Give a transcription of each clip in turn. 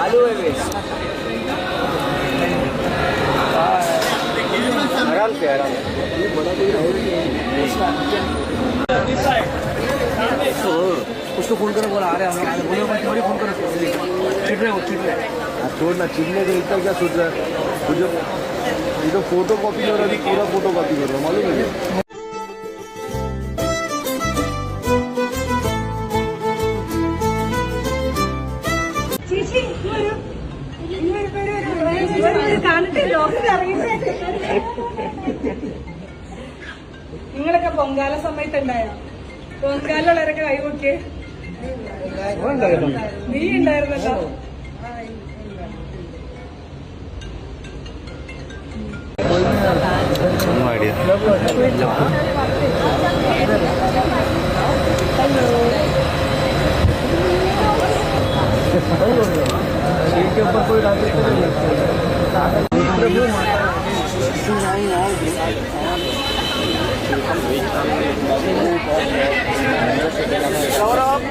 आलू है वेस्ट आराम से उसको फोन करो बोला आ रहे हम लोग बोले थोड़ी फोन करो चिट रहे छोड़ ना चिड़ने का इतना क्या सोच रहा है तुझे ये तो फोटो कॉपी कर रहा है पूरा फोटो कॉपी कर रहा है मालूम है നിങ്ങളൊക്കെ പൊങ്കാല സമയത്തുണ്ടായോ പൊങ്കാലുള്ളവരൊക്കെ കൈ നോക്കിയേ നീ ഉണ്ടായിരുന്നല്ലോ के ऊपर कोई सौरभ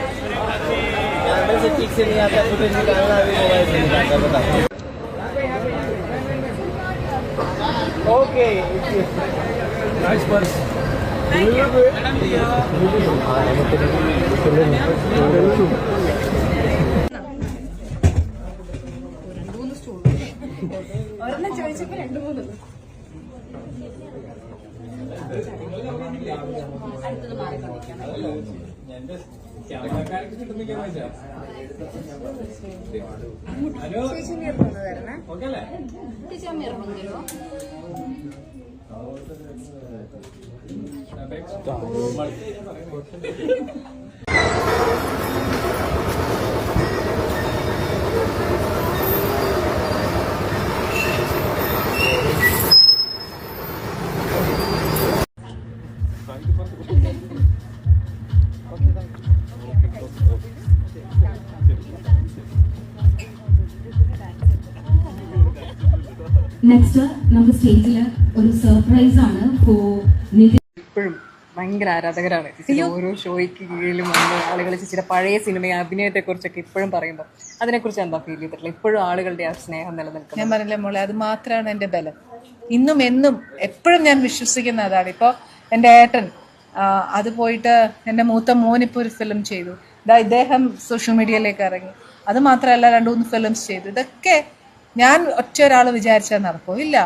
से ठीक से नहीं आता फुटेज निकालना अभी मोबाइल से निकालता बता ओके नाइस पर्स ഒരെണ്ണം ചോദിച്ചപ്പോ 2-3 അടുത്തത് മാറിക്കൊണ്ടിരിക്കണം ചേച്ചി നിർബന്ധം തരണേ ചേച്ചി നിർബന്ധം തരുമോ നെക്സ്റ്റ് നമ്മുടെ സ്റ്റേജില് ഒരു സർപ്രൈസ് ആണ് ഇപ്പോഴും ഭയങ്കര ആരാധകരാണ് ചേച്ചിയുടെ ഓരോ ഷോയ്ക്ക് കീഴിലും വന്ന് ആളുകൾ ചേച്ചിയുടെ പഴയ സിനിമ അഭിനയത്തെ കുറിച്ചൊക്കെ ഇപ്പോഴും പറയുമ്പോൾ അതിനെക്കുറിച്ച് എന്താ ഫീൽ ചെയ്തിട്ടില്ല ഇപ്പോഴും ആളുകളുടെ ആ സ്നേഹം നിലനിൽക്കും ഞാൻ പറഞ്ഞില്ലേ മോളെ അത് മാത്രമാണ് എൻ്റെ ബലം ഇന്നും എന്നും എപ്പോഴും ഞാൻ വിശ്വസിക്കുന്ന അതാണ് ഇപ്പോൾ എൻ്റെ ഏട്ടൻ അത് പോയിട്ട് എൻ്റെ മൂത്ത മോനിപ്പോൾ ഒരു ഫിലിം ചെയ്തു ഇദ്ദേഹം സോഷ്യൽ മീഡിയയിലേക്ക് ഇറങ്ങി അത് മാത്രമല്ല 2-3 ഫിലിംസ് ചെയ്തു ഇതൊക്കെ ഞാൻ ഒറ്റ ഒരാൾ വിചാരിച്ചാൽ നടക്കുമോ ഇല്ല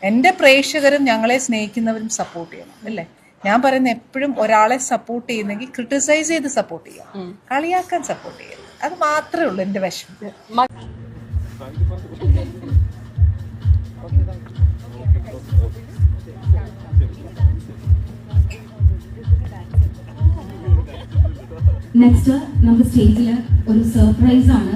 എൻ്റെ പ്രേക്ഷകരും ഞങ്ങളെ സ്നേഹിക്കുന്നവരും സപ്പോർട്ട് ചെയ്യണം അല്ലേ ഞാൻ പറയുന്ന എപ്പോഴും ഒരാളെ സപ്പോർട്ട് ചെയ്യുന്നെങ്കിൽ ക്രിട്ടിസൈസ് ചെയ്ത് സപ്പോർട്ട് ചെയ്യാം കളിയാക്കാൻ സപ്പോർട്ട് ചെയ്യാം അത് മാത്രമേ ഉള്ളൂ എൻ്റെ വിഷമം നെക്സ്റ്റ് നമ്മുടെ സ്റ്റേജില് ഒരു സർപ്രൈസ് ആണ്